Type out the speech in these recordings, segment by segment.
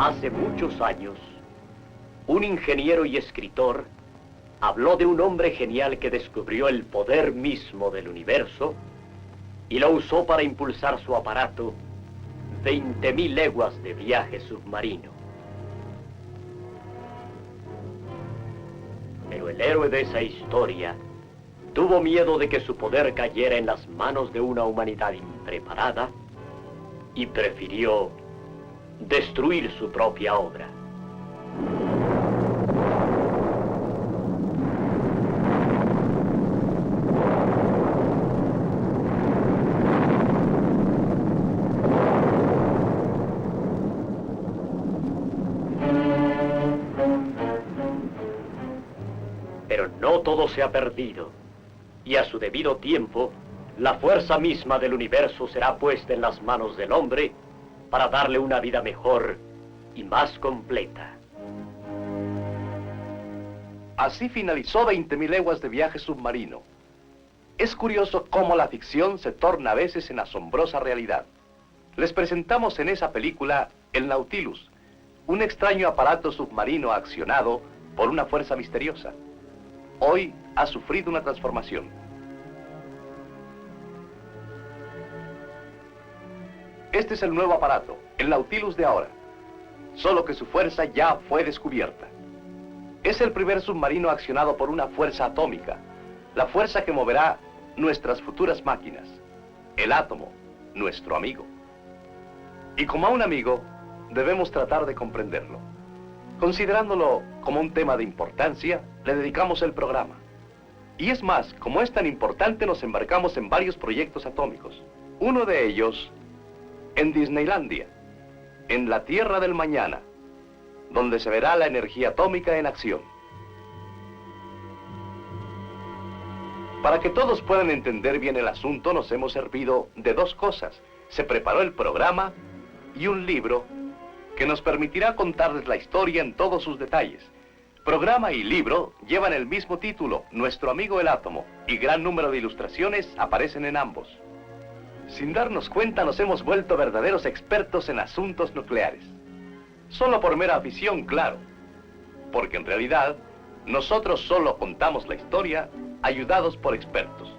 Hace muchos años, un ingeniero y escritor habló de un hombre genial que descubrió el poder mismo del universo y lo usó para impulsar su aparato 20.000 leguas de viaje submarino. Pero el héroe de esa historia tuvo miedo de que su poder cayera en las manos de una humanidad impreparada y prefirió destruir su propia obra. Pero no todo se ha perdido, y a su debido tiempo, la fuerza misma del universo será puesta en las manos del hombre para darle una vida mejor y más completa. Así finalizó 20.000 leguas de viaje submarino. Es curioso cómo la ficción se torna a veces en asombrosa realidad. Les presentamos en esa película el Nautilus, un extraño aparato submarino accionado por una fuerza misteriosa. Hoy ha sufrido una transformación. Este es el nuevo aparato, el Nautilus de ahora, solo que su fuerza ya fue descubierta. Es el primer submarino accionado por una fuerza atómica, la fuerza que moverá nuestras futuras máquinas, el átomo, nuestro amigo. Y como a un amigo, debemos tratar de comprenderlo. Considerándolo como un tema de importancia, le dedicamos el programa. Y es más, como es tan importante, nos embarcamos en varios proyectos atómicos. Uno de ellos en Disneylandia, en la Tierra del Mañana, donde se verá la energía atómica en acción. Para que todos puedan entender bien el asunto, nos hemos servido de dos cosas. Se preparó el programa y un libro que nos permitirá contarles la historia en todos sus detalles. Programa y libro llevan el mismo título, Nuestro amigo el átomo, y gran número de ilustraciones aparecen en ambos. Sin darnos cuenta, nos hemos vuelto verdaderos expertos en asuntos nucleares. Solo por mera afición, claro. Porque en realidad, nosotros solo contamos la historia, ayudados por expertos.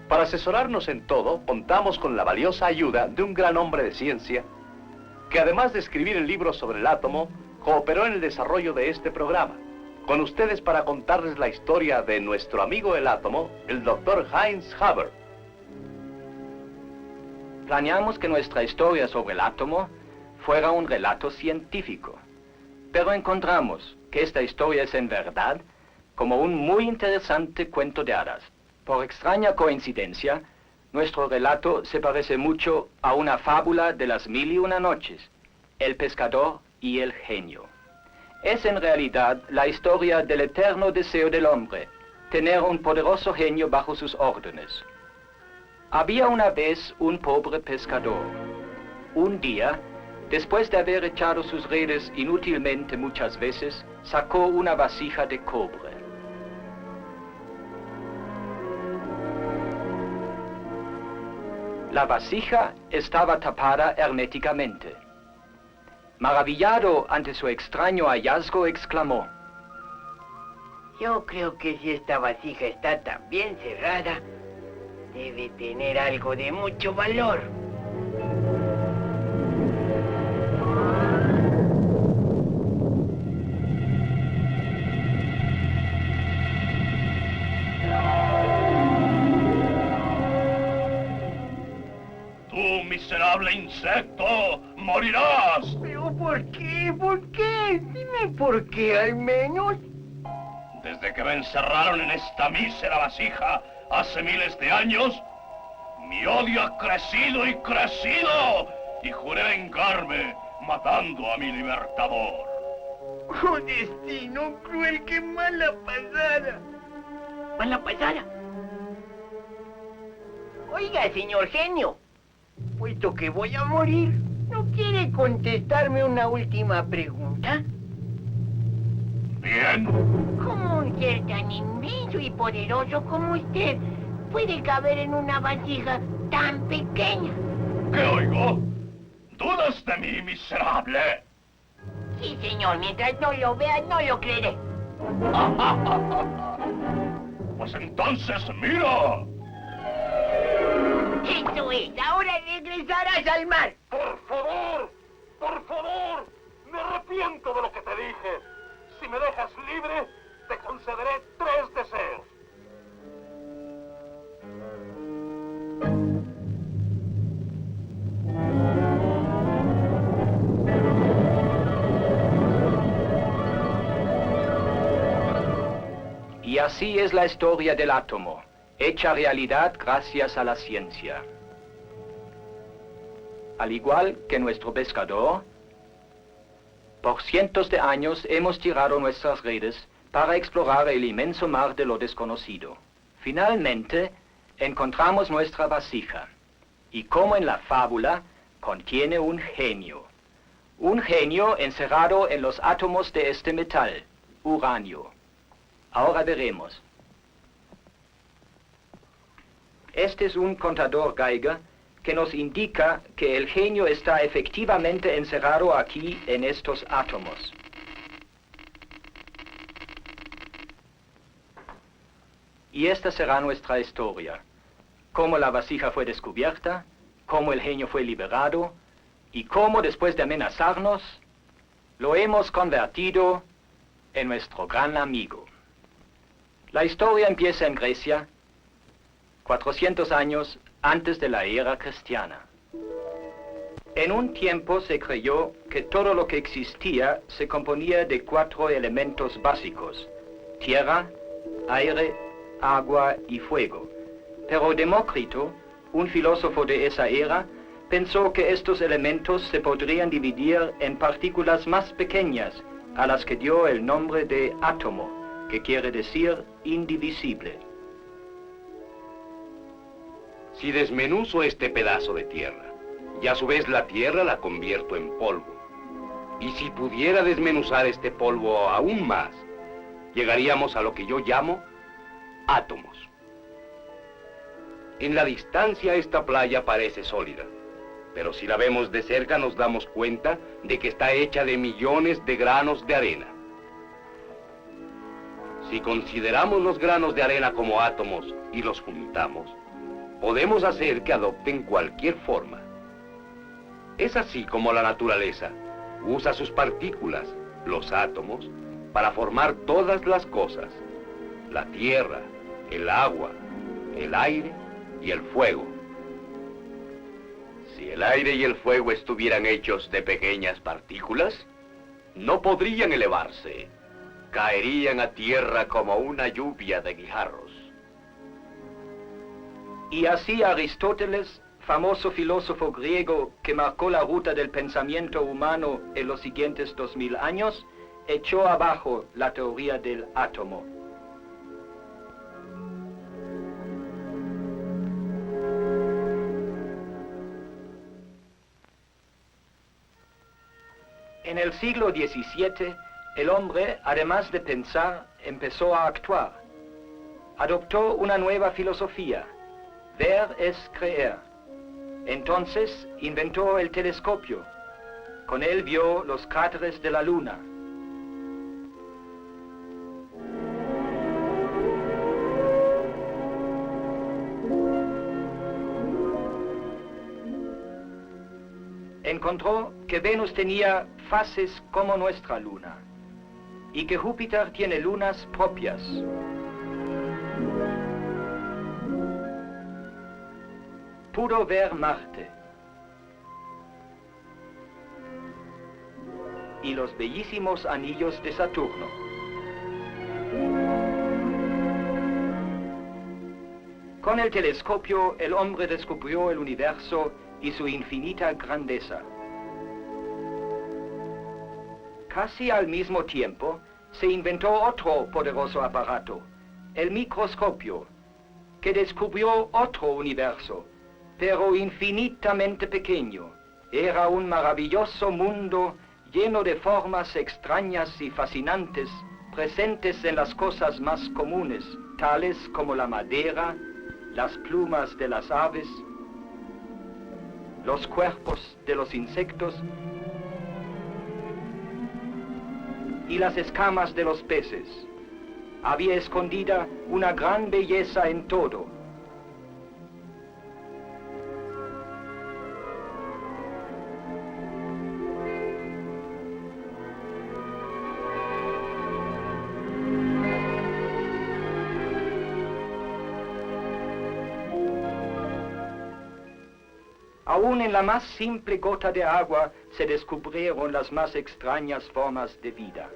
Para asesorarnos en todo, contamos con la valiosa ayuda de un gran hombre de ciencia, que además de escribir el libro sobre el átomo, cooperó en el desarrollo de este programa. Con ustedes para contarles la historia de nuestro amigo el átomo, el Dr. Heinz Haber. Planeamos que nuestra historia sobre el átomo fuera un relato científico, pero encontramos que esta historia es en verdad como un muy interesante cuento de hadas. Por extraña coincidencia, nuestro relato se parece mucho a una fábula de las 1001 noches, El pescador y el genio. Es en realidad la historia del eterno deseo del hombre, tener un poderoso genio bajo sus órdenes. Había una vez un pobre pescador. Un día, después de haber echado sus redes inútilmente muchas veces, sacó una vasija de cobre. La vasija estaba tapada herméticamente. Maravillado ante su extraño hallazgo, exclamó: Yo creo que si esta vasija está tan bien cerrada, debe tener algo de mucho valor. ¡Tú, miserable insecto, morirás! ¿Pero por qué? ¿Por qué? Dime por qué, al menos. Desde que me encerraron en esta mísera vasija hace miles de años, mi odio ha crecido y crecido, y juré vengarme matando a mi libertador. ¡Oh, destino cruel, qué mala pasada! ¿Mala pasada? Oiga, señor genio, puesto que voy a morir, ¿no quiere contestarme una última pregunta? Bien. ¿Cómo un ser tan inmenso y poderoso como usted puede caber en una vasija tan pequeña? ¿Qué oigo? ¿Dudas de mí, miserable? Sí, señor, mientras no lo vea, no lo creeré. Pues entonces, mira. Eso es, ahora regresarás al mar. Por favor, me arrepiento de lo que te dije. Si me dejas libre, te concederé 3 deseos. Y así es la historia del átomo, hecha realidad gracias a la ciencia. Al igual que nuestro pescador, por cientos de años hemos tirado nuestras redes para explorar el inmenso mar de lo desconocido. Finalmente, encontramos nuestra vasija, y como en la fábula, contiene un genio. Un genio encerrado en los átomos de este metal, uranio. Ahora veremos. Este es un contador Geiger que nos indica que el genio está efectivamente encerrado aquí en estos átomos. Y esta será nuestra historia. Cómo la vasija fue descubierta, cómo el genio fue liberado y cómo después de amenazarnos, lo hemos convertido en nuestro gran amigo. La historia empieza en Grecia, 400 años antes de la era cristiana. En un tiempo se creyó que todo lo que existía se componía de 4 elementos básicos: tierra, aire, agua y fuego. Pero Demócrito, un filósofo de esa era, pensó que estos elementos se podrían dividir en partículas más pequeñas, a las que dio el nombre de átomo, que quiere decir indivisible. Si desmenuzo este pedazo de tierra, y a su vez la tierra la convierto en polvo, y si pudiera desmenuzar este polvo aún más, llegaríamos a lo que yo llamo átomos. En la distancia esta playa parece sólida, pero si la vemos de cerca nos damos cuenta de que está hecha de millones de granos de arena. Si consideramos los granos de arena como átomos y los juntamos, podemos hacer que adopten cualquier forma. Es así como la naturaleza usa sus partículas, los átomos, para formar todas las cosas: la tierra, el agua, el aire y el fuego. Si el aire y el fuego estuvieran hechos de pequeñas partículas, no podrían elevarse. Caerían a tierra como una lluvia de guijarros. Y así Aristóteles, famoso filósofo griego que marcó la ruta del pensamiento humano en los siguientes 2000 años, echó abajo la teoría del átomo. En el siglo XVII, el hombre, además de pensar, empezó a actuar. Adoptó una nueva filosofía: ver es creer. Entonces inventó el telescopio. Con él vio los cráteres de la luna. Encontró que Venus tenía fases como nuestra luna y que Júpiter tiene lunas propias. Pudo ver Marte y los bellísimos anillos de Saturno. Con el telescopio, el hombre descubrió el universo y su infinita grandeza. Casi al mismo tiempo, se inventó otro poderoso aparato, el microscopio, que descubrió otro universo, pero infinitamente pequeño. Era un maravilloso mundo lleno de formas extrañas y fascinantes, presentes en las cosas más comunes, tales como la madera, las plumas de las aves, los cuerpos de los insectos y las escamas de los peces. Había escondida una gran belleza en todo. Aún en la más simple gota de agua se descubrieron las más extrañas formas de vida.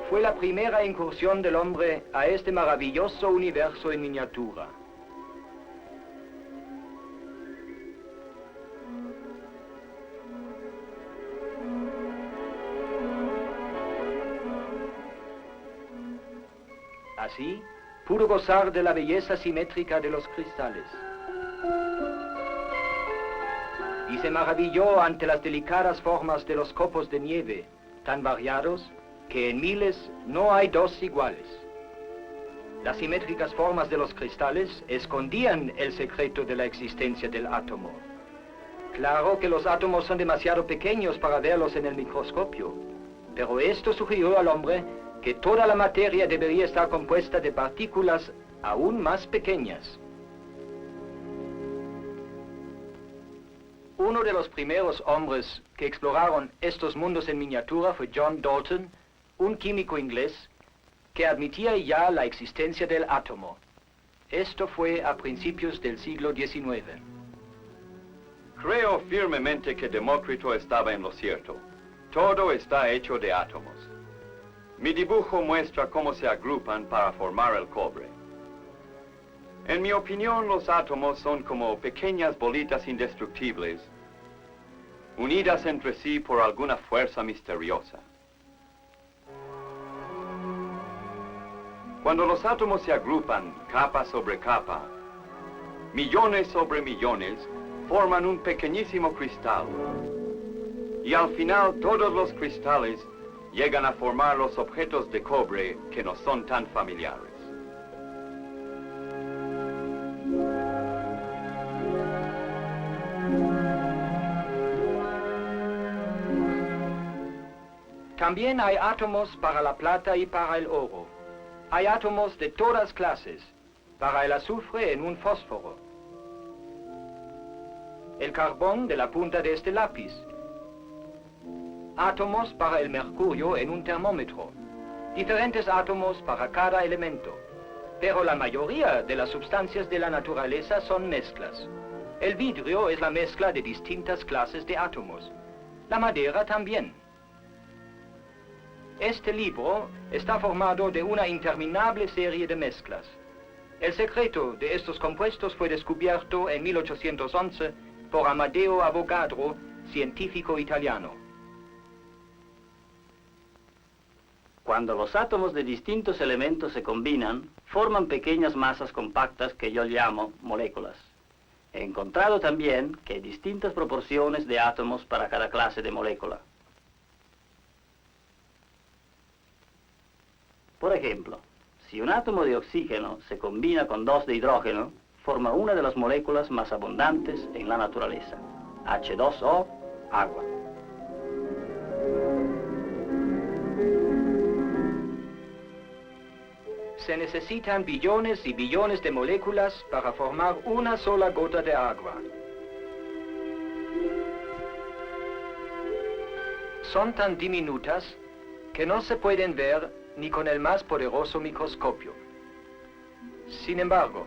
Fue la primera incursión del hombre a este maravilloso universo en miniatura. Así, pudo gozar de la belleza simétrica de los cristales. Y se maravilló ante las delicadas formas de los copos de nieve, tan variados que en miles no hay dos iguales. Las simétricas formas de los cristales escondían el secreto de la existencia del átomo. Claro que los átomos son demasiado pequeños para verlos en el microscopio, pero esto sugirió al hombre que toda la materia debería estar compuesta de partículas aún más pequeñas. Uno de los primeros hombres que exploraron estos mundos en miniatura fue John Dalton, un químico inglés que admitía ya la existencia del átomo. Esto fue a principios del siglo XIX. Creo firmemente que Demócrito estaba en lo cierto. Todo está hecho de átomos. Mi dibujo muestra cómo se agrupan para formar el cobre. En mi opinión, los átomos son como pequeñas bolitas indestructibles, unidas entre sí por alguna fuerza misteriosa. Cuando los átomos se agrupan capa sobre capa, millones sobre millones, forman un pequeñísimo cristal. Y al final todos los cristales llegan a formar los objetos de cobre que nos son tan familiares. También hay átomos para la plata y para el oro. Hay átomos de todas clases, para el azufre en un fósforo, el carbón de la punta de este lápiz, átomos para el mercurio en un termómetro, diferentes átomos para cada elemento, pero la mayoría de las sustancias de la naturaleza son mezclas. El vidrio es la mezcla de distintas clases de átomos, la madera también. Este libro está formado de una interminable serie de mezclas. El secreto de estos compuestos fue descubierto en 1811 por Amadeo Avogadro, científico italiano. Cuando los átomos de distintos elementos se combinan, forman pequeñas masas compactas que yo llamo moléculas. He encontrado también que hay distintas proporciones de átomos para cada clase de molécula. Por ejemplo, si un átomo de oxígeno se combina con dos de hidrógeno, forma una de las moléculas más abundantes en la naturaleza, H2O, agua. Se necesitan billones y billones de moléculas para formar una sola gota de agua. Son tan diminutas que no se pueden ver ni con el más poderoso microscopio. Sin embargo,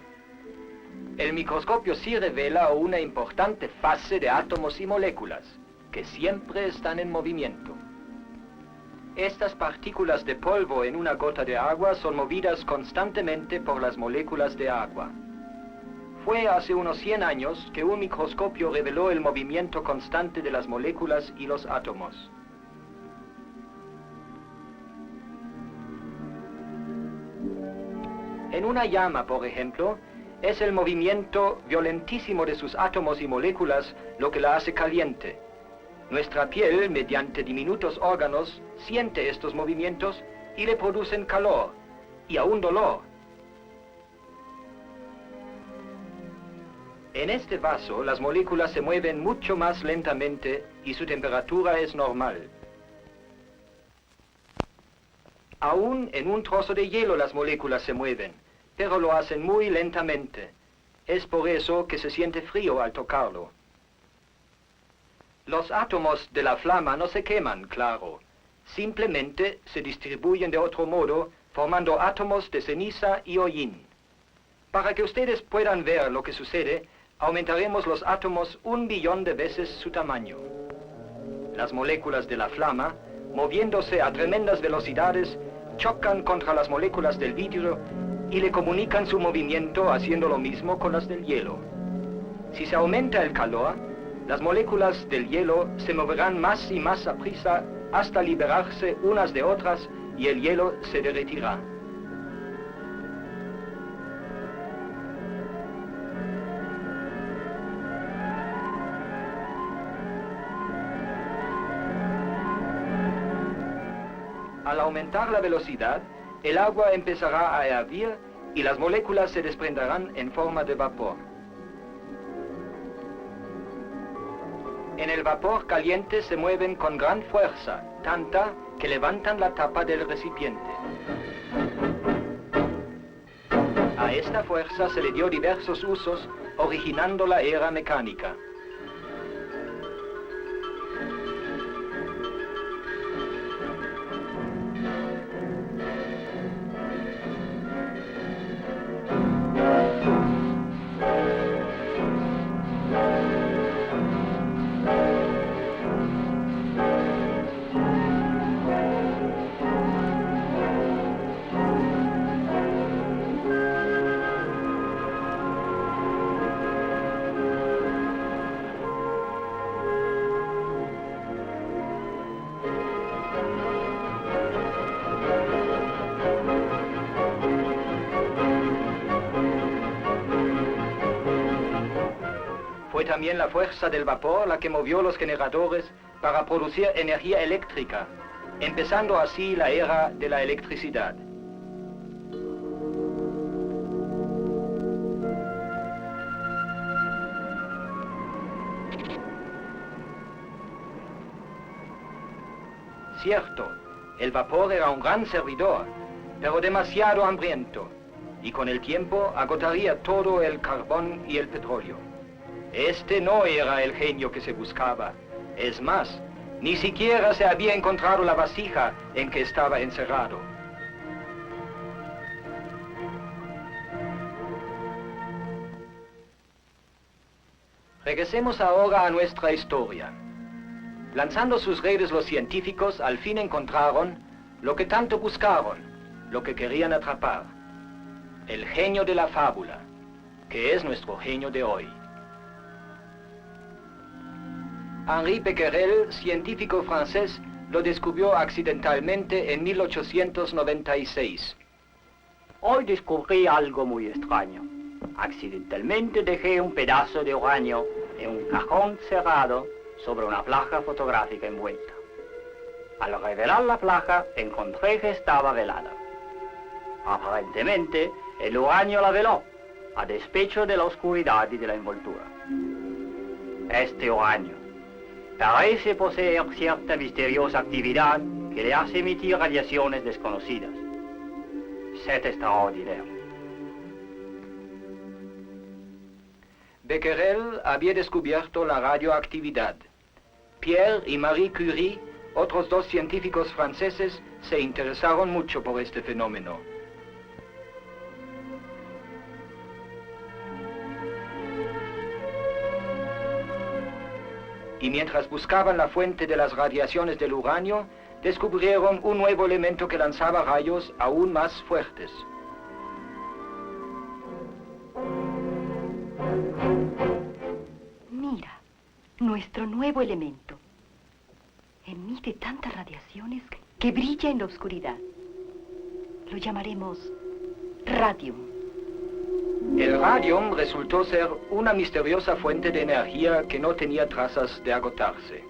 el microscopio sí revela una importante fase de átomos y moléculas, que siempre están en movimiento. Estas partículas de polvo en una gota de agua son movidas constantemente por las moléculas de agua. Fue hace unos 100 años que un microscopio reveló el movimiento constante de las moléculas y los átomos. En una llama, por ejemplo, es el movimiento violentísimo de sus átomos y moléculas lo que la hace caliente. Nuestra piel, mediante diminutos órganos, siente estos movimientos y le producen calor y aún dolor. En este vaso, las moléculas se mueven mucho más lentamente y su temperatura es normal. Aún en un trozo de hielo las moléculas se mueven, pero lo hacen muy lentamente. Es por eso que se siente frío al tocarlo. Los átomos de la flama no se queman, claro. Simplemente se distribuyen de otro modo, formando átomos de ceniza y hollín. Para que ustedes puedan ver lo que sucede, aumentaremos los átomos 1 billón de veces su tamaño. Las moléculas de la flama, moviéndose a tremendas velocidades, chocan contra las moléculas del vidrio y le comunican su movimiento haciendo lo mismo con las del hielo. Si se aumenta el calor, las moléculas del hielo se moverán más y más aprisa hasta liberarse unas de otras y el hielo se derretirá. Al aumentar la velocidad, el agua empezará a hervir y las moléculas se desprenderán en forma de vapor. En el vapor caliente se mueven con gran fuerza, tanta que levantan la tapa del recipiente. A esta fuerza se le dio diversos usos, originando la era mecánica. Fue también la fuerza del vapor la que movió los generadores para producir energía eléctrica, empezando así la era de la electricidad. Cierto, el vapor era un gran servidor, pero demasiado hambriento, y con el tiempo agotaría todo el carbón y el petróleo. Este no era el genio que se buscaba. Es más, ni siquiera se había encontrado la vasija en que estaba encerrado. Regresemos ahora a nuestra historia. Lanzando sus redes los científicos al fin encontraron lo que tanto buscaron, lo que querían atrapar. El genio de la fábula, que es nuestro genio de hoy. Henri Becquerel, científico francés, lo descubrió accidentalmente en 1896. Hoy descubrí algo muy extraño. Accidentalmente dejé un pedazo de uranio en un cajón cerrado sobre una placa fotográfica envuelta. Al revelar la placa, encontré que estaba velada. Aparentemente, el uranio la veló, a despecho de la oscuridad y de la envoltura. Este uranio parece poseer cierta misteriosa actividad que le hace emitir radiaciones desconocidas. C'est extraordinaire. Becquerel había descubierto la radioactividad. Pierre y Marie Curie, otros dos científicos franceses, se interesaron mucho por este fenómeno. Y mientras buscaban la fuente de las radiaciones del uranio, descubrieron un nuevo elemento que lanzaba rayos aún más fuertes. Mira, nuestro nuevo elemento. Emite tantas radiaciones que brilla en la oscuridad. Lo llamaremos radium. El radium resultó ser una misteriosa fuente de energía que no tenía trazas de agotarse.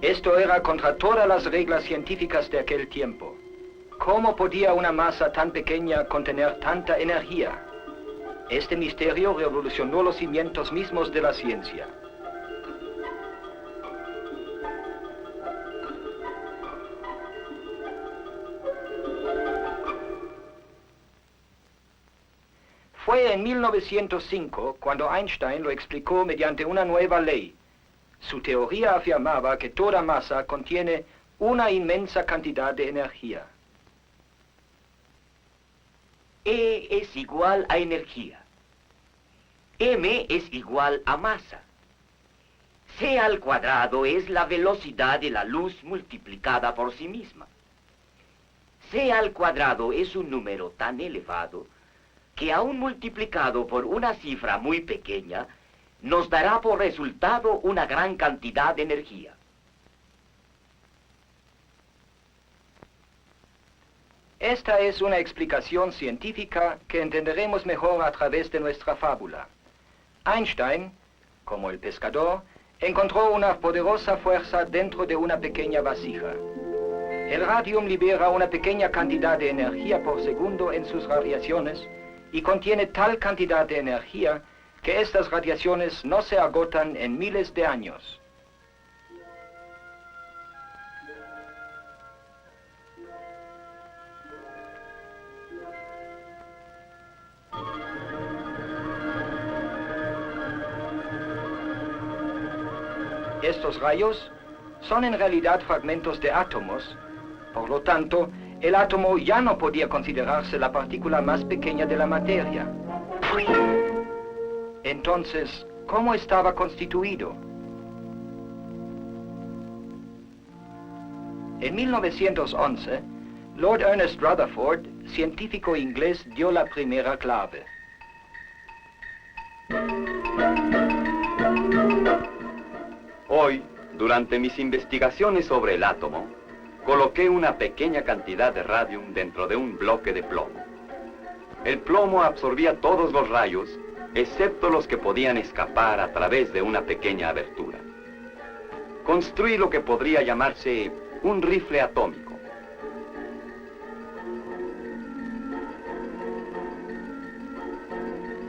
Esto era contra todas las reglas científicas de aquel tiempo. ¿Cómo podía una masa tan pequeña contener tanta energía? Este misterio revolucionó los cimientos mismos de la ciencia. en 1905 cuando Einstein lo explicó mediante una nueva ley. Su teoría afirmaba que toda masa contiene una inmensa cantidad de energía. E es igual a energía. M es igual a masa. C al cuadrado es la velocidad de la luz multiplicada por sí misma. C al cuadrado es un número tan elevado que aún multiplicado por una cifra muy pequeña, nos dará por resultado una gran cantidad de energía. Esta es una explicación científica que entenderemos mejor a través de nuestra fábula. Einstein, como el pescador, encontró una poderosa fuerza dentro de una pequeña vasija. El radium libera una pequeña cantidad de energía por segundo en sus radiaciones y contiene tal cantidad de energía que estas radiaciones no se agotan en miles de años. Estos rayos son en realidad fragmentos de átomos, por lo tanto, el átomo ya no podía considerarse la partícula más pequeña de la materia. Entonces, ¿cómo estaba constituido? En 1911, Lord Ernest Rutherford, científico inglés, dio la primera clave. Hoy, durante mis investigaciones sobre el átomo, coloqué una pequeña cantidad de radium dentro de un bloque de plomo. El plomo absorbía todos los rayos, excepto los que podían escapar a través de una pequeña abertura. Construí lo que podría llamarse un rifle atómico.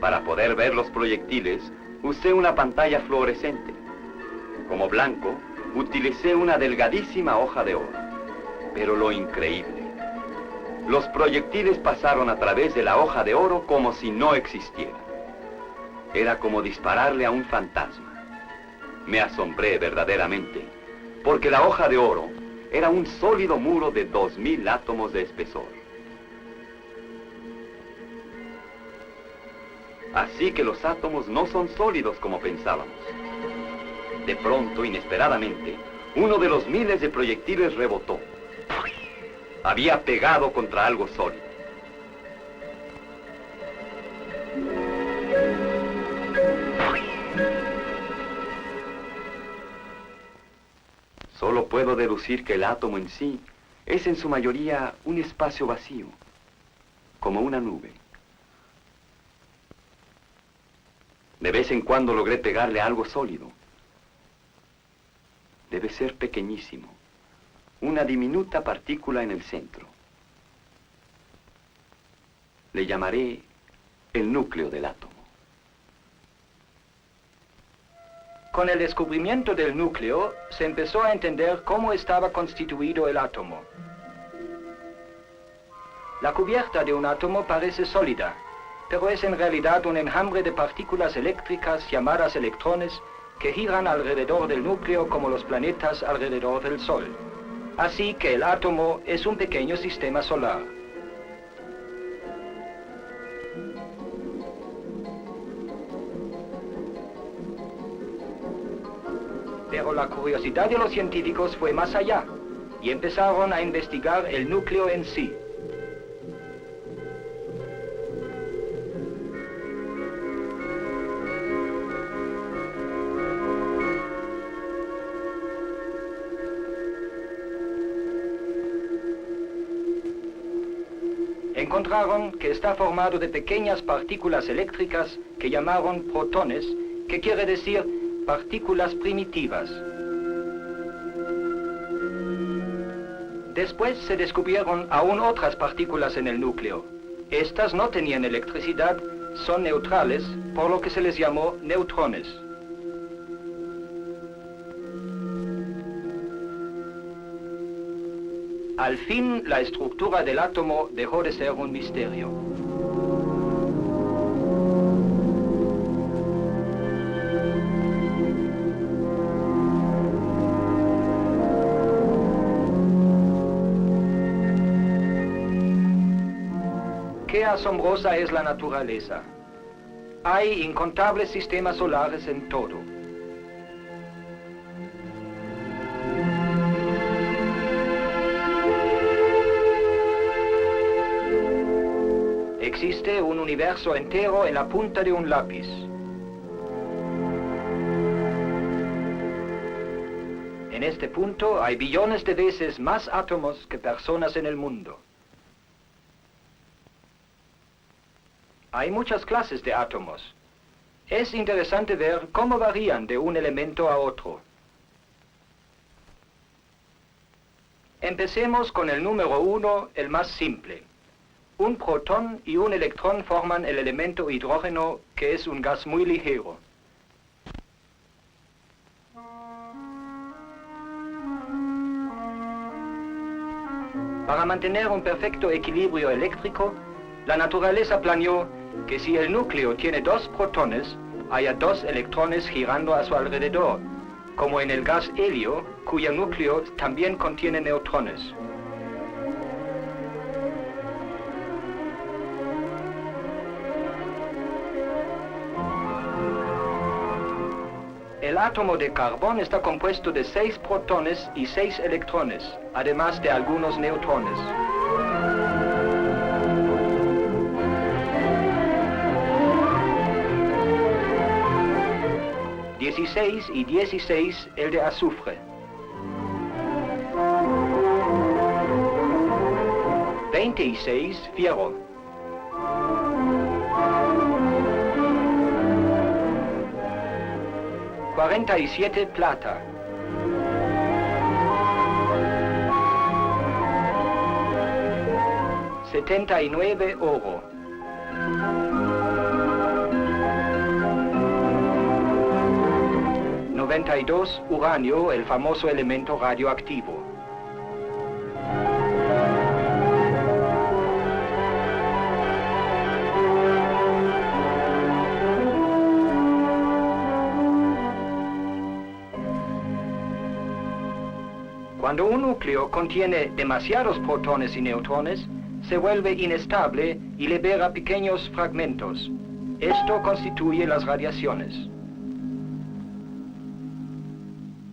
Para poder ver los proyectiles, usé una pantalla fluorescente. Como blanco, utilicé una delgadísima hoja de oro. Pero lo increíble, los proyectiles pasaron a través de la hoja de oro como si no existiera. Era como dispararle a un fantasma. Me asombré verdaderamente, porque la hoja de oro era un sólido muro de 2000 átomos de espesor. Así que los átomos no son sólidos como pensábamos. De pronto, inesperadamente, uno de los miles de proyectiles rebotó. Había pegado contra algo sólido. Solo puedo deducir que el átomo en sí es en su mayoría un espacio vacío, como una nube. De vez en cuando logré pegarle a algo sólido. Debe ser pequeñísimo, una diminuta partícula en el centro. Le llamaré el núcleo del átomo. Con el descubrimiento del núcleo, se empezó a entender cómo estaba constituido el átomo. La cubierta de un átomo parece sólida, pero es en realidad un enjambre de partículas eléctricas llamadas electrones que giran alrededor del núcleo como los planetas alrededor del Sol. Así que el átomo es un pequeño sistema solar. Pero la curiosidad de los científicos fue más allá y empezaron a investigar el núcleo en sí. Encontraron que está formado de pequeñas partículas eléctricas que llamaron protones, que quiere decir partículas primitivas. Después se descubrieron aún otras partículas en el núcleo. Estas no tenían electricidad, son neutrales, por lo que se les llamó neutrones. Al fin, la estructura del átomo dejó de ser un misterio. asombrosa es la naturaleza. Hay incontables sistemas solares en todo. Existe un universo entero en la punta de un lápiz. En este punto hay billones de veces más átomos que personas en el mundo. Hay muchas clases de átomos. Es interesante ver cómo varían de un elemento a otro. Empecemos con el número 1, el más simple. Un protón y un electrón forman el elemento hidrógeno, que es un gas muy ligero. Para mantener un perfecto equilibrio eléctrico, la naturaleza planeó que si el núcleo tiene 2 protones, haya 2 electrones girando a su alrededor, como en el gas helio, cuyo núcleo también contiene neutrones. El átomo de carbón está compuesto de 6 protones y 6 electrones, además de algunos neutrones. Y 16 el de azufre. 26 fierro. 47 plata. 79 oro. 92 uranio, el famoso elemento radioactivo. Cuando un núcleo contiene demasiados protones y neutrones, se vuelve inestable y libera pequeños fragmentos. Esto constituye las radiaciones.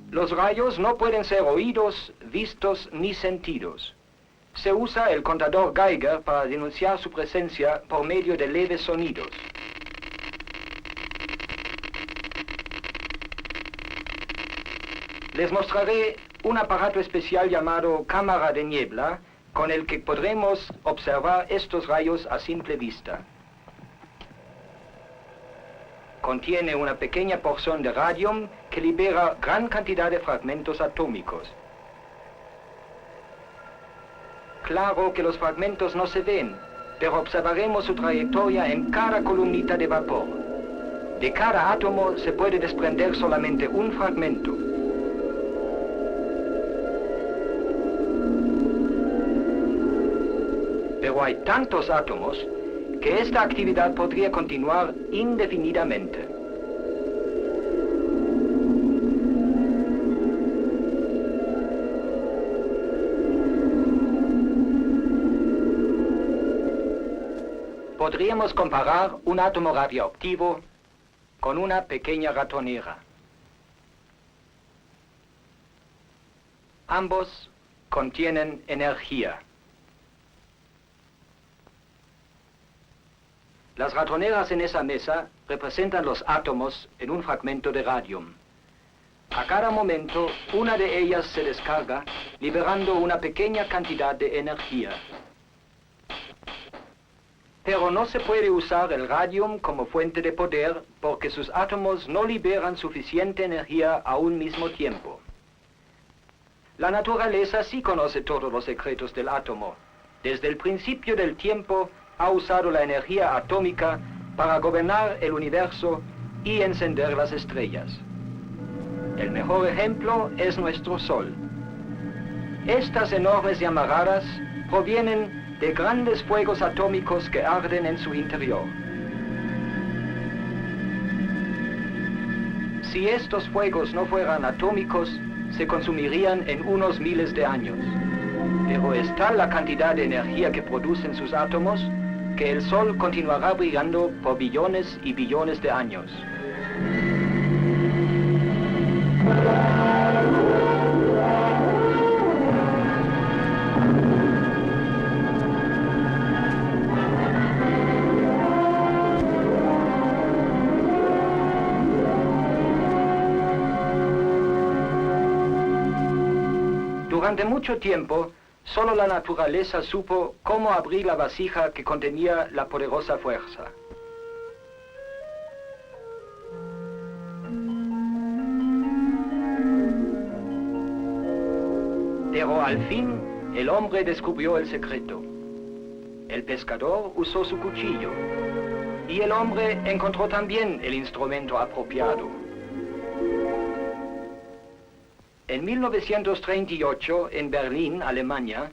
Los rayos no pueden ser oídos, vistos ni sentidos. Se usa el contador Geiger para denunciar su presencia por medio de leves sonidos. Les mostraré un aparato especial llamado cámara de niebla, con el que podremos observar estos rayos a simple vista. Contiene una pequeña porción de radium que libera gran cantidad de fragmentos atómicos. Claro que los fragmentos no se ven, pero observaremos su trayectoria en cada columnita de vapor. De cada átomo se puede desprender solamente un fragmento. Pero hay tantos átomos que esta actividad podría continuar indefinidamente. Podríamos comparar un átomo radioactivo con una pequeña ratonera. Ambos contienen energía. Las ratoneras en esa mesa representan los átomos en un fragmento de radium. A cada momento, una de ellas se descarga, liberando una pequeña cantidad de energía. Pero no se puede usar el radium como fuente de poder porque sus átomos no liberan suficiente energía a un mismo tiempo. La naturaleza sí conoce todos los secretos del átomo. Desde el principio del tiempo, ha usado la energía atómica para gobernar el universo y encender las estrellas. El mejor ejemplo es nuestro Sol. Estas enormes llamaradas provienen de grandes fuegos atómicos que arden en su interior. Si estos fuegos no fueran atómicos, se consumirían en unos miles de años. Pero es tal la cantidad de energía que producen sus átomos que el Sol continuará brillando por billones y billones de años. Durante mucho tiempo, solo la naturaleza supo cómo abrir la vasija que contenía la poderosa fuerza. Pero al fin, el hombre descubrió el secreto. El pescador usó su cuchillo, y el hombre encontró también el instrumento apropiado. En 1938, en Berlín, Alemania,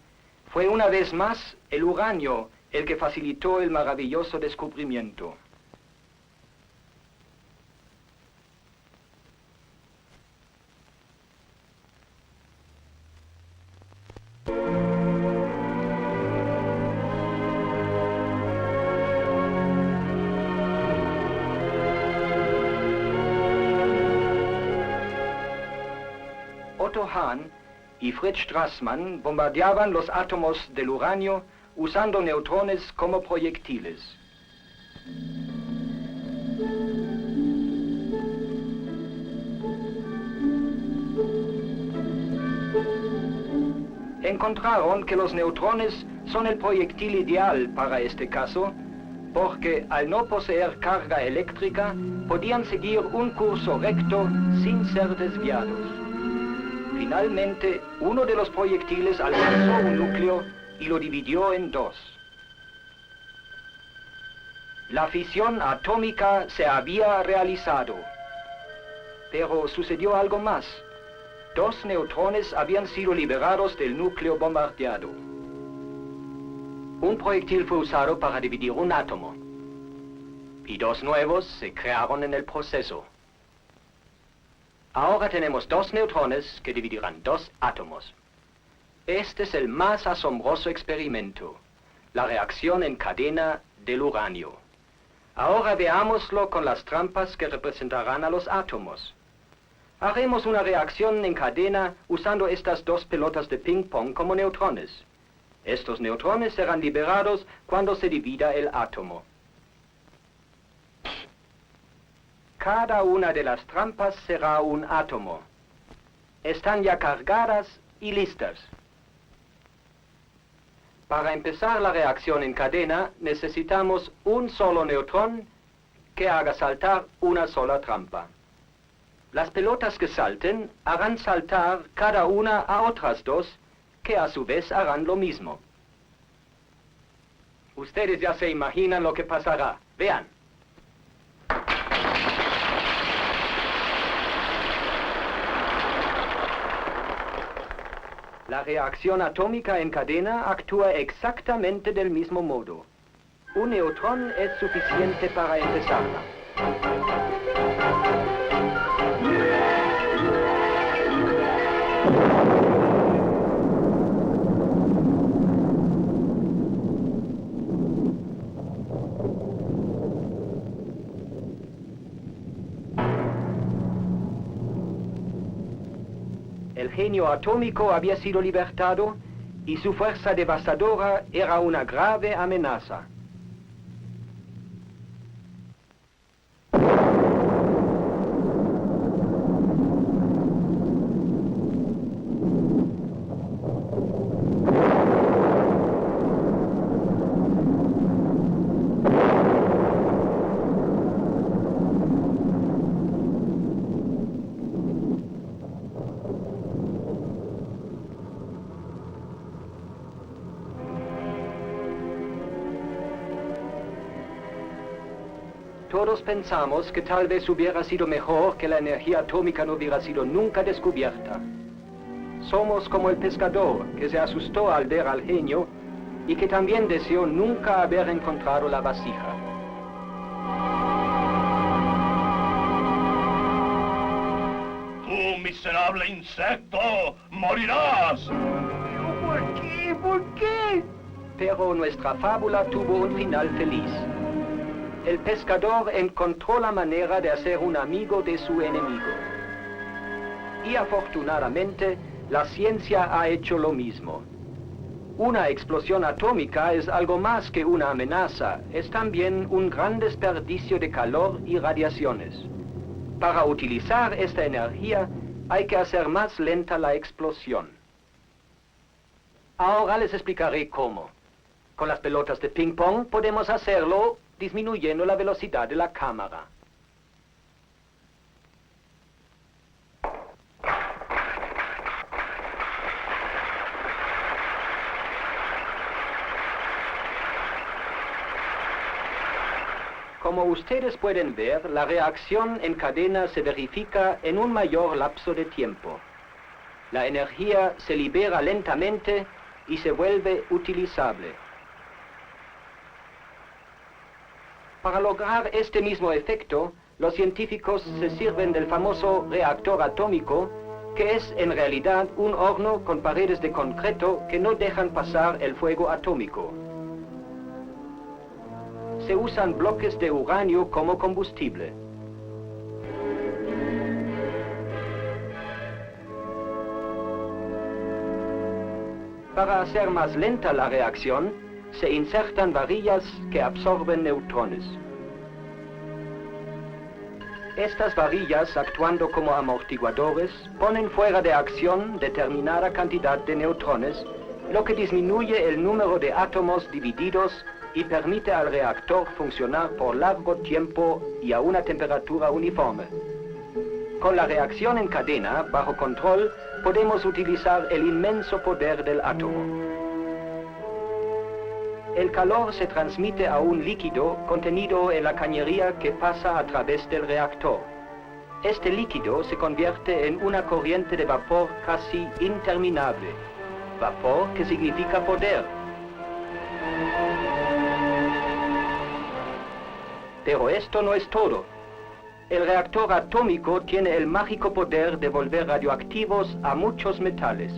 fue una vez más el uranio el que facilitó el maravilloso descubrimiento. Otto Hahn y Fritz Strassmann bombardeaban los átomos del uranio usando neutrones como proyectiles. Encontraron que los neutrones son el proyectil ideal para este caso, porque al no poseer carga eléctrica, podían seguir un curso recto sin ser desviados. Finalmente, uno de los proyectiles alcanzó un núcleo y lo dividió en dos. La fisión atómica se había realizado, pero sucedió algo más. Dos neutrones habían sido liberados del núcleo bombardeado. Un proyectil fue usado para dividir un átomo, y dos nuevos se crearon en el proceso. Ahora tenemos dos neutrones que dividirán dos átomos. Este es el más asombroso experimento, la reacción en cadena del uranio. Ahora veámoslo con las trampas que representarán a los átomos. Haremos una reacción en cadena usando estas dos pelotas de ping-pong como neutrones. Estos neutrones serán liberados cuando se divida el átomo. Cada una de las trampas será un átomo. Están ya cargadas y listas. Para empezar la reacción en cadena, necesitamos un solo neutrón que haga saltar una sola trampa. Las pelotas que salten harán saltar cada una a otras dos, que a su vez harán lo mismo. Ustedes ya se imaginan lo que pasará. Vean. La reacción atómica en cadena actúa exactamente del mismo modo. Un neutrón es suficiente para empezarla. El genio atómico había sido libertado y su fuerza devastadora era una grave amenaza. Todos pensamos que tal vez hubiera sido mejor que la energía atómica no hubiera sido nunca descubierta. Somos como el pescador que se asustó al ver al genio y que también deseó nunca haber encontrado la vasija. ¡Tú, miserable insecto! ¡Morirás! ¿Por qué? ¿Por qué? Pero nuestra fábula tuvo un final feliz. El pescador encontró la manera de hacer un amigo de su enemigo. Y afortunadamente, la ciencia ha hecho lo mismo. Una explosión atómica es algo más que una amenaza, es también un gran desperdicio de calor y radiaciones. Para utilizar esta energía, hay que hacer más lenta la explosión. Ahora les explicaré cómo. Con las pelotas de ping-pong podemos hacerlo disminuyendo la velocidad de la cámara. Como ustedes pueden ver, la reacción en cadena se verifica en un mayor lapso de tiempo. La energía se libera lentamente y se vuelve utilizable. Para lograr este mismo efecto, los científicos se sirven del famoso reactor atómico, que es en realidad un horno con paredes de concreto que no dejan pasar el fuego atómico. Se usan bloques de uranio como combustible. Para hacer más lenta la reacción, se insertan varillas que absorben neutrones. Estas varillas, actuando como amortiguadores, ponen fuera de acción determinada cantidad de neutrones, lo que disminuye el número de átomos divididos y permite al reactor funcionar por largo tiempo y a una temperatura uniforme. Con la reacción en cadena, bajo control, podemos utilizar el inmenso poder del átomo. El calor se transmite a un líquido contenido en la cañería que pasa a través del reactor. Este líquido se convierte en una corriente de vapor casi interminable. Vapor que significa poder. Pero esto no es todo. El reactor atómico tiene el mágico poder de volver radioactivos a muchos metales.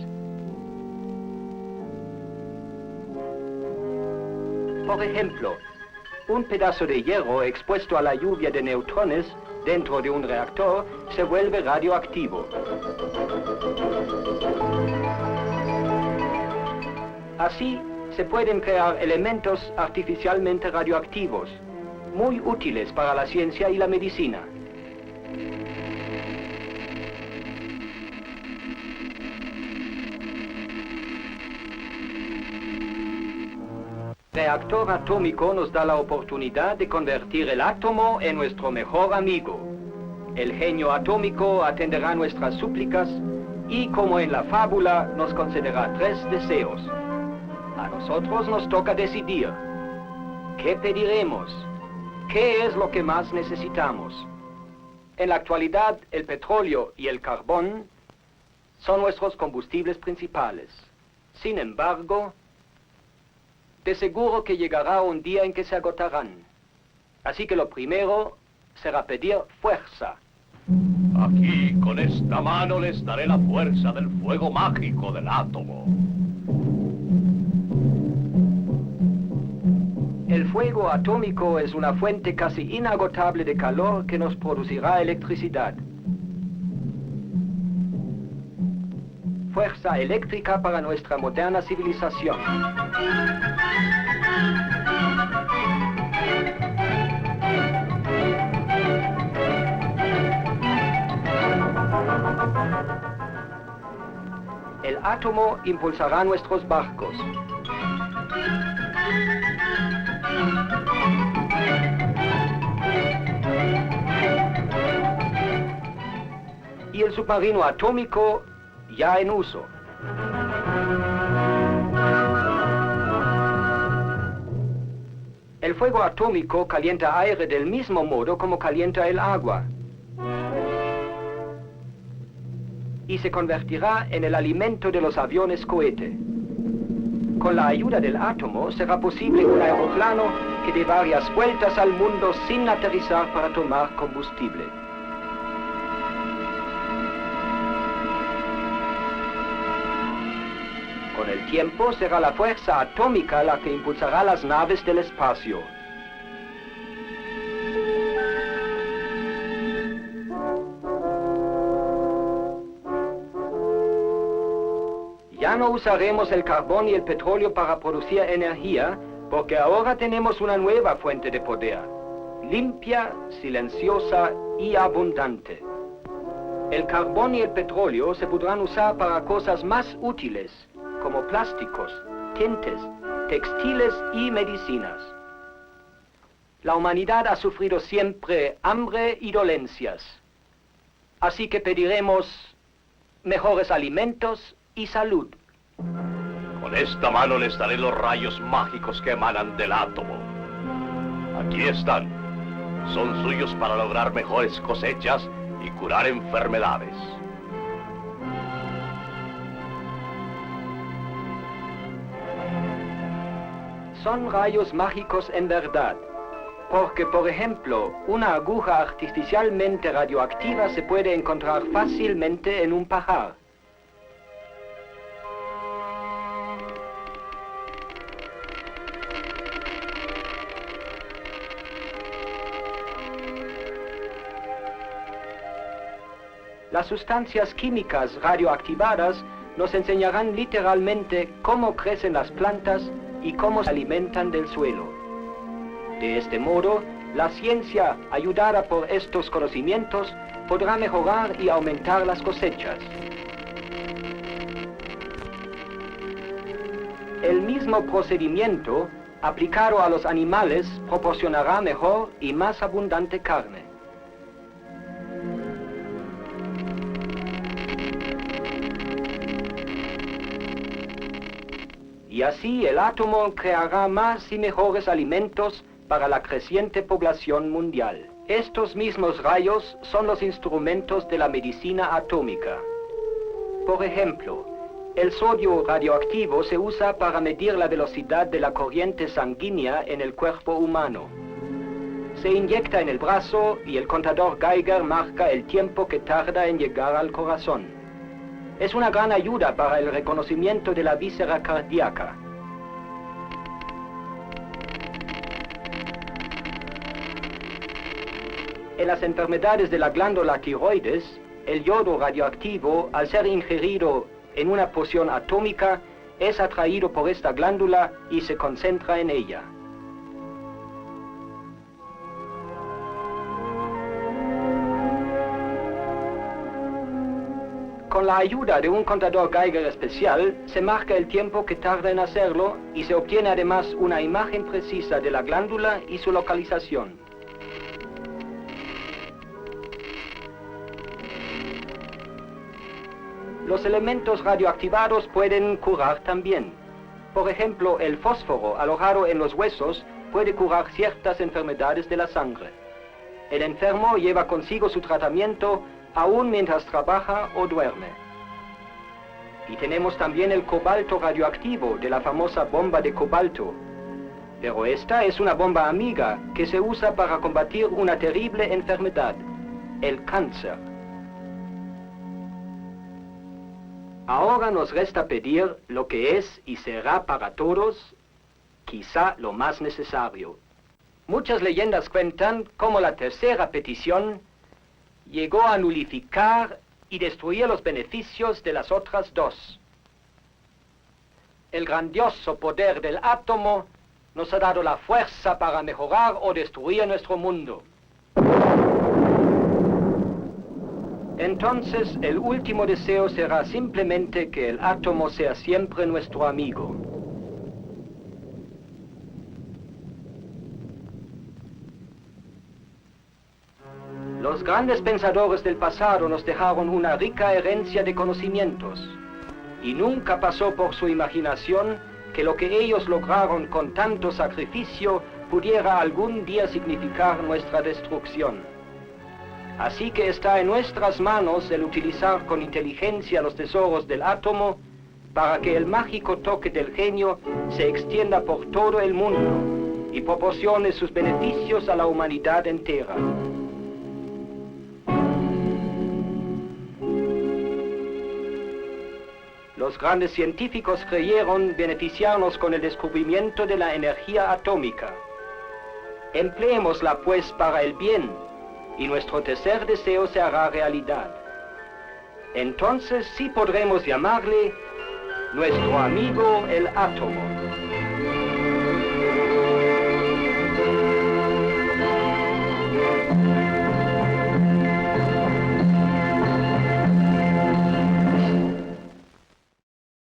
Por ejemplo, un pedazo de hierro expuesto a la lluvia de neutrones dentro de un reactor se vuelve radioactivo. Así, se pueden crear elementos artificialmente radioactivos, muy útiles para la ciencia y la medicina. El reactor atómico nos da la oportunidad de convertir el átomo en nuestro mejor amigo. El genio atómico atenderá nuestras súplicas y, como en la fábula, nos concederá 3 deseos. A nosotros nos toca decidir. ¿Qué pediremos? ¿Qué es lo que más necesitamos? En la actualidad, el petróleo y el carbón son nuestros combustibles principales. Sin embargo, de seguro que llegará un día en que se agotarán. Así que lo primero será pedir fuerza. Aquí, con esta mano, les daré la fuerza del fuego mágico del átomo. El fuego atómico es una fuente casi inagotable de calor que nos producirá electricidad. Fuerza eléctrica para nuestra moderna civilización. El átomo impulsará nuestros barcos. Y el submarino atómico ya en uso. El fuego atómico calienta aire del mismo modo como calienta el agua. Y se convertirá en el alimento de los aviones cohete. Con la ayuda del átomo será posible un aeroplano que dé varias vueltas al mundo sin aterrizar para tomar combustible. Con el tiempo será la fuerza atómica la que impulsará las naves del espacio. Ya no usaremos el carbón y el petróleo para producir energía, porque ahora tenemos una nueva fuente de poder, limpia, silenciosa y abundante. El carbón y el petróleo se podrán usar para cosas más útiles, como plásticos, tintes, textiles y medicinas. La humanidad ha sufrido siempre hambre y dolencias, así que pediremos mejores alimentos y salud. Con esta mano les daré los rayos mágicos que emanan del átomo. Aquí están. Son suyos para lograr mejores cosechas y curar enfermedades. Son rayos mágicos en verdad, porque, por ejemplo, una aguja artificialmente radioactiva se puede encontrar fácilmente en un pajar. Las sustancias químicas radioactivadas nos enseñarán literalmente cómo crecen las plantas y cómo se alimentan del suelo. De este modo, la ciencia, ayudada por estos conocimientos, podrá mejorar y aumentar las cosechas. El mismo procedimiento, aplicado a los animales, proporcionará mejor y más abundante carne. Y así el átomo creará más y mejores alimentos para la creciente población mundial. Estos mismos rayos son los instrumentos de la medicina atómica. Por ejemplo, el sodio radioactivo se usa para medir la velocidad de la corriente sanguínea en el cuerpo humano. Se inyecta en el brazo y el contador Geiger marca el tiempo que tarda en llegar al corazón. Es una gran ayuda para el reconocimiento de la víscera cardíaca. En las enfermedades de la glándula tiroides, el yodo radioactivo, al ser ingerido en una porción atómica, es atraído por esta glándula y se concentra en ella. Con la ayuda de un contador Geiger especial, se marca el tiempo que tarda en hacerlo y se obtiene además una imagen precisa de la glándula y su localización. Los elementos radioactivados pueden curar también. Por ejemplo, el fósforo alojado en los huesos puede curar ciertas enfermedades de la sangre. El enfermo lleva consigo su tratamiento aún mientras trabaja o duerme. Y tenemos también el cobalto radioactivo de la famosa bomba de cobalto. Pero esta es una bomba amiga que se usa para combatir una terrible enfermedad, el cáncer. Ahora nos resta pedir lo que es y será para todos, quizá lo más necesario. Muchas leyendas cuentan cómo la tercera petición llegó a nulificar y destruir los beneficios de las otras dos. El grandioso poder del átomo nos ha dado la fuerza para mejorar o destruir nuestro mundo. Entonces, el último deseo será simplemente que el átomo sea siempre nuestro amigo. Los grandes pensadores del pasado nos dejaron una rica herencia de conocimientos, y nunca pasó por su imaginación que lo que ellos lograron con tanto sacrificio pudiera algún día significar nuestra destrucción. Así que está en nuestras manos el utilizar con inteligencia los tesoros del átomo para que el mágico toque del genio se extienda por todo el mundo y proporcione sus beneficios a la humanidad entera. Los grandes científicos creyeron beneficiarnos con el descubrimiento de la energía atómica. Empleémosla pues para el bien, y nuestro tercer deseo se hará realidad. Entonces sí podremos llamarle nuestro amigo el átomo.